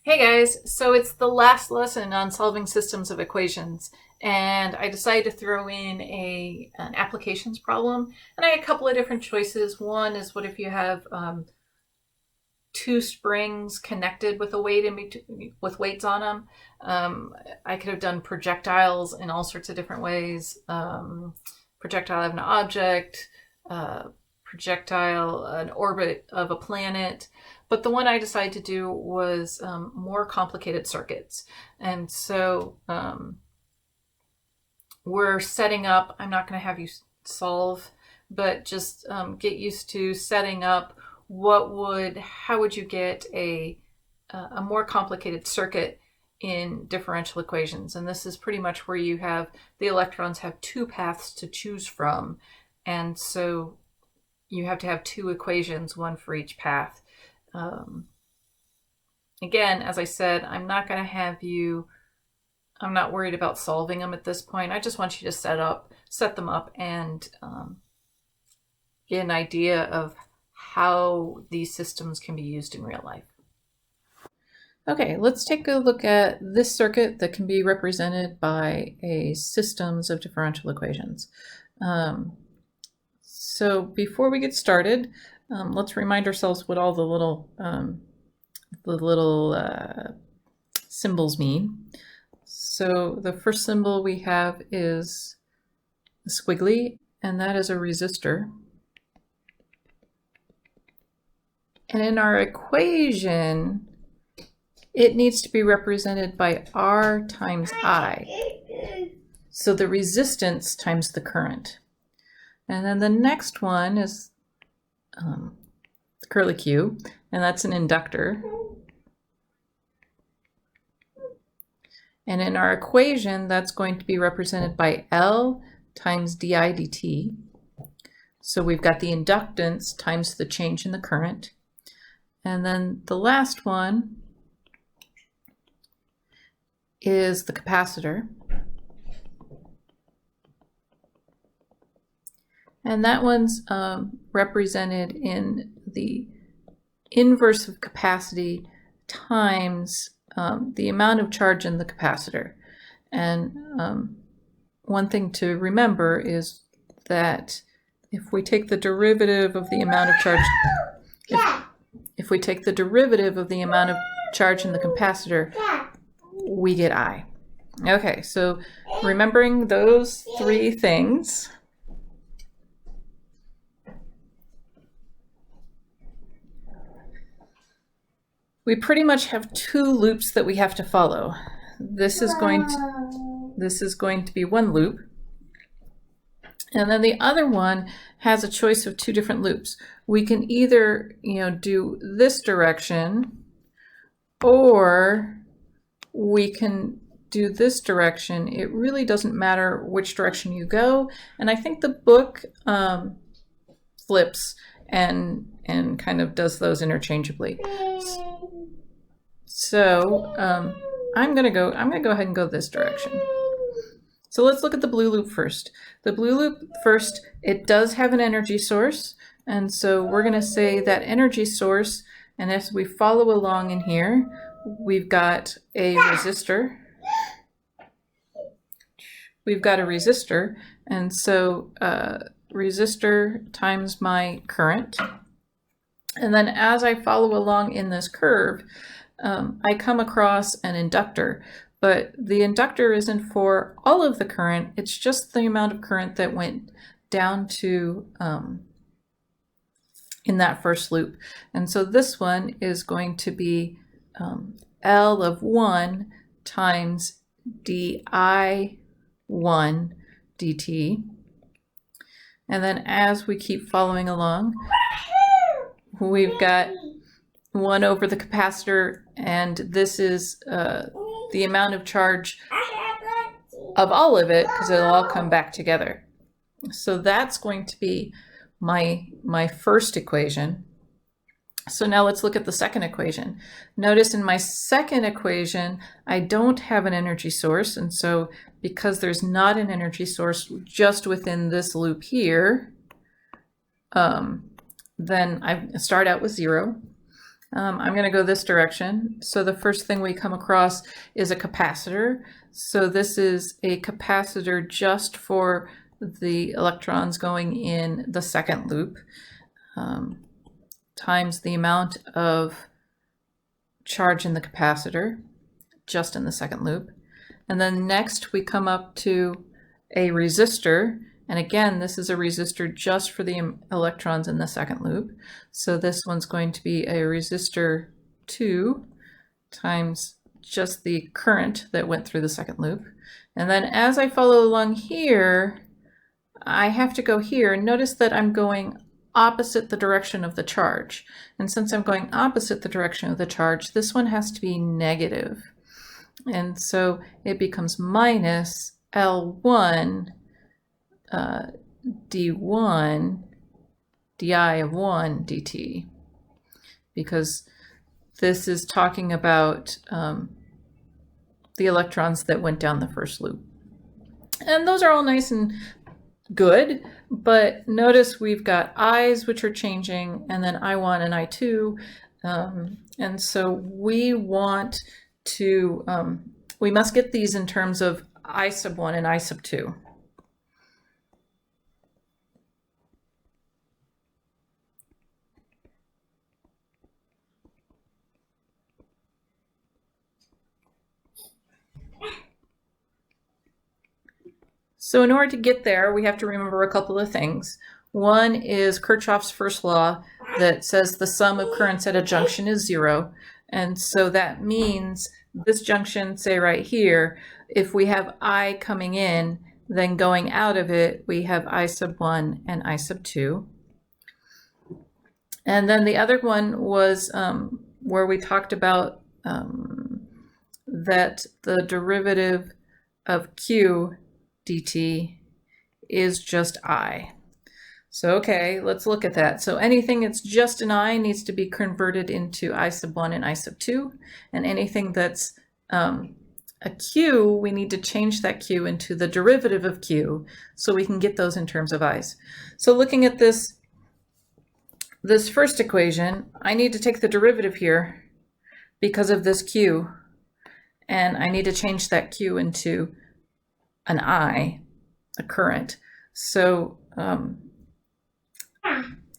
Hey guys, so it's the last lesson on solving systems of equations, and I decided to throw in an applications problem, and I had a couple of different choices. One is, what if you have two springs connected with a weight with weights on them? I could have done projectiles in all sorts of different ways. Projectile of an object, projectile, an orbit of a planet. But the one I decided to do was more complicated circuits. And so we're setting up, I'm not going to have you solve, but just get used to setting up how would you get a more complicated circuit in differential equations. And this is pretty much where you have the electrons have two paths to choose from. And so you have to have two equations, one for each path. Again, as I said, I'm not worried about solving them at this point. I just want you to set them up and get an idea of how these systems can be used in real life. Okay, let's take a look at this circuit that can be represented by a systems of differential equations. So before we get started, let's remind ourselves what all the little symbols mean. So the first symbol we have is a squiggly, and that is a resistor. And in our equation, it needs to be represented by R times I. So the resistance times the current. And then the next one is curly Q, and that's an inductor. And in our equation, that's going to be represented by L times di dt. So we've got the inductance times the change in the current. And then the last one is the capacitor. And that one's represented in the inverse of capacity times the amount of charge in the capacitor. And one thing to remember is that if we take the derivative of the amount of charge, if we take the derivative of the amount of charge in the capacitor, we get I. Okay, so remembering those three things, we pretty much have two loops that we have to follow. This is going to be one loop. And then the other one has a choice of two different loops. We can either, do this direction, or we can do this direction. It really doesn't matter which direction you go. And I think the book flips and kind of does those interchangeably. So I'm gonna go ahead and go this direction. So let's look at the blue loop first. The blue loop first, it does have an energy source, and so we're gonna say that energy source, and as we follow along in here, we've got a resistor. And so resistor times my current. And then as I follow along in this curve, I come across an inductor, but the inductor isn't for all of the current, it's just the amount of current that went down to in that first loop. And so this one is going to be L of 1 times di1 dt. And then as we keep following along, we've got 1 over the capacitor, and this is the amount of charge of all of it, because it'll all come back together. So that's going to be my first equation. So now let's look at the second equation. Notice in my second equation, I don't have an energy source, and so because there's not an energy source just within this loop here, then I start out with 0. I'm going to go this direction. So the first thing we come across is a capacitor. So this is a capacitor just for the electrons going in the second loop, times the amount of charge in the capacitor just in the second loop. And then next we come up to a resistor. And again, this is a resistor just for the electrons in the second loop. So this one's going to be a resistor 2 times just the current that went through the second loop. And then as I follow along here, I have to go here. Notice that I'm going opposite the direction of the charge. And since I'm going opposite the direction of the charge, this one has to be negative. And so it becomes minus L1 d1 di of 1 dt, because this is talking about the electrons that went down the first loop. And those are all nice and good, but notice we've got i's which are changing, and then I1 and I2, and so we want to, we must get these in terms of I sub 1 and I sub 2. So in order to get there, we have to remember a couple of things. One is Kirchhoff's first law that says the sum of currents at a junction is 0. And so that means this junction, say right here, if we have I coming in, then going out of it, we have I sub 1 and I sub 2. And then the other one was where we talked about that the derivative of Q dt is just I. So okay, let's look at that. So anything that's just an I needs to be converted into I sub 1 and I sub 2. And anything that's a Q, we need to change that Q into the derivative of Q so we can get those in terms of I's. So looking at this first equation, I need to take the derivative here because of this Q, and I need to change that Q into an I, a current. So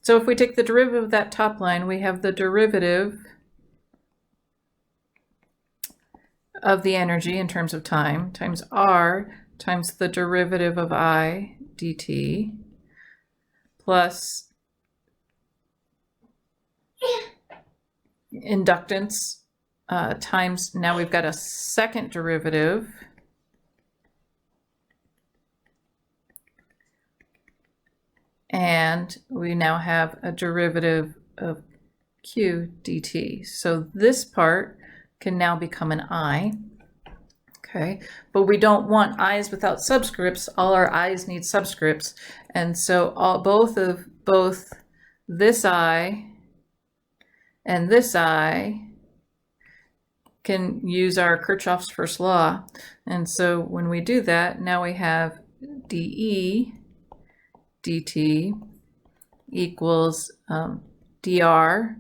so if we take the derivative of that top line, we have the derivative of the energy in terms of time times R times the derivative of I dt plus inductance times, now we've got a second derivative and we now have a derivative of Q dt. So this part can now become an I. Okay, but we don't want I's without subscripts. All our I's need subscripts. And so both this I and this I can use our Kirchhoff's first law. And so when we do that, now we have dE dt equals dr,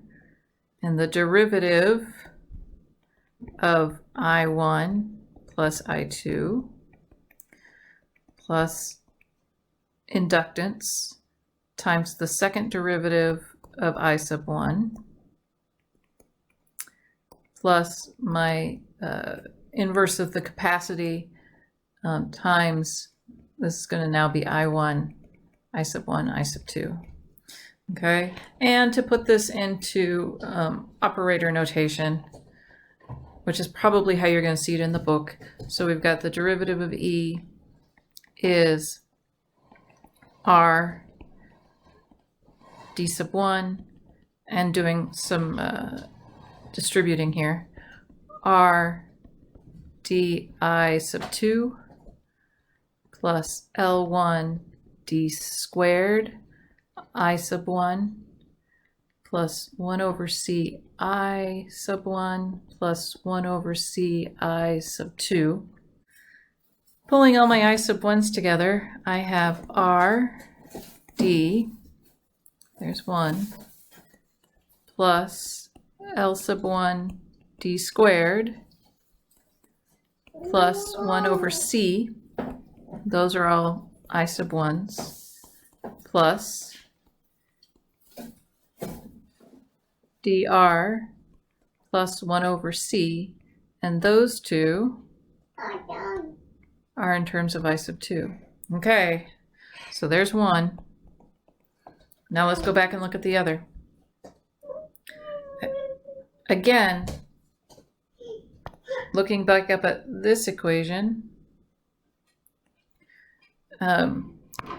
and the derivative of I1 plus I2 plus inductance times the second derivative of I sub 1 plus my inverse of the capacity times, this is going to now be I1 I sub 1, I sub 2. Okay, and to put this into operator notation, which is probably how you're going to see it in the book. So we've got the derivative of E is R d sub 1, and doing some distributing here, R d I sub 2 plus L1 d squared I sub 1 plus 1 over c I sub 1 plus 1 over c I sub 2. Pulling all my I sub 1's together, I have R d, there's 1, plus L sub 1 d squared plus 1 over c, those are all I sub 1's, plus dr plus 1 over c, and those two are in terms of I sub 2. Okay, so there's one. Now let's go back and look at the other. Again, looking back up at this equation,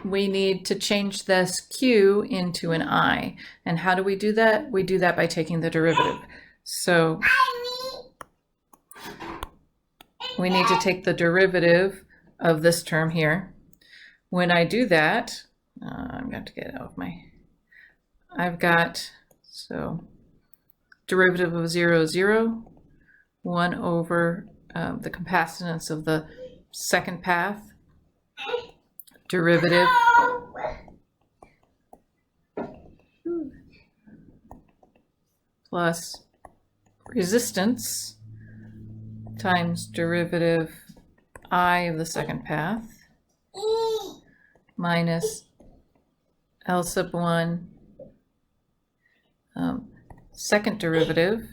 we need to change this q into an I. And how do we do that? We do that by taking the derivative. So we need to take the derivative of this term here. When I do that, I'm going to get it out of my, I've got, so derivative of 0 is 0, 1 over the capacitance of the second path, derivative plus resistance times derivative I of the second path minus L sub 1 second derivative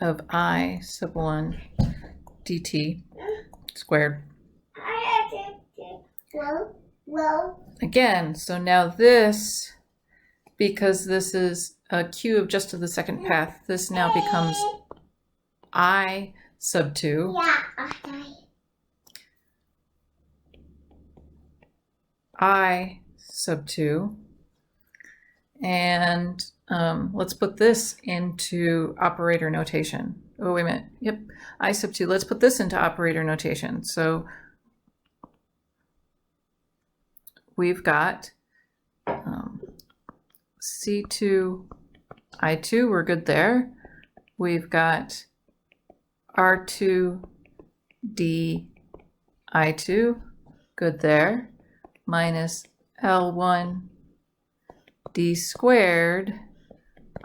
of I sub 1 dt squared. Again, so now this, because this is a q of just of the second path, this now becomes I sub 2. I sub 2. And let's put this into operator notation. Oh, wait a minute. Yep, I sub 2. Let's put this into operator notation. So we've got C2, I2, we're good there. We've got R2, D, I2, good there, minus L1, D squared,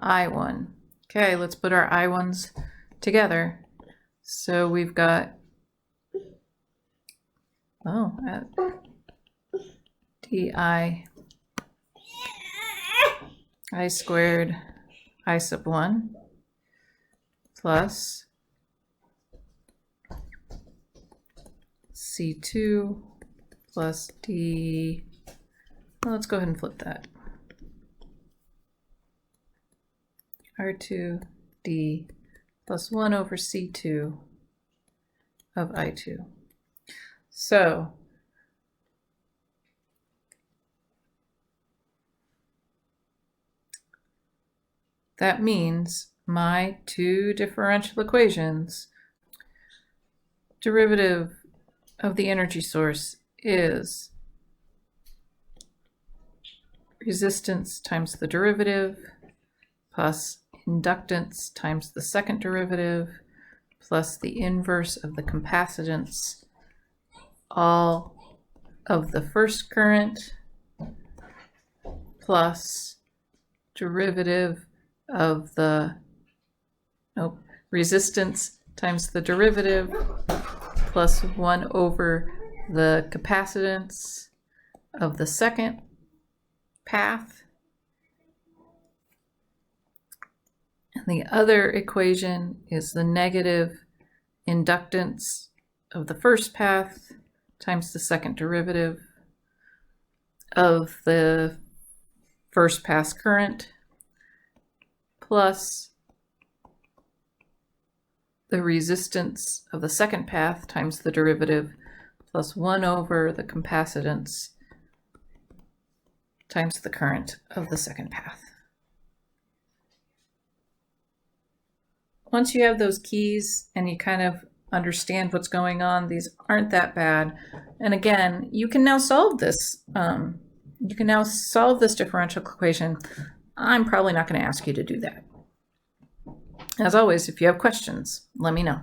I1. Okay, let's put our I1s together. So we've got, di I squared I sub 1 plus C2 plus D, well, let's go ahead and flip that. R2 D plus 1 over C2 of I2. So that means my two differential equations, derivative of the energy source is resistance times the derivative plus inductance times the second derivative plus the inverse of the capacitance, all of the first current plus derivative of the resistance times the derivative plus 1 over the capacitance of the second path. And the other equation is the negative inductance of the first path times the second derivative of the first pass current plus the resistance of the second path times the derivative plus 1 over the capacitance times the current of the second path. Once you have those keys and you kind of understand what's going on, these aren't that bad. And again, you can now solve this. You can now solve this differential equation. I'm probably not going to ask you to do that. As always, if you have questions, let me know.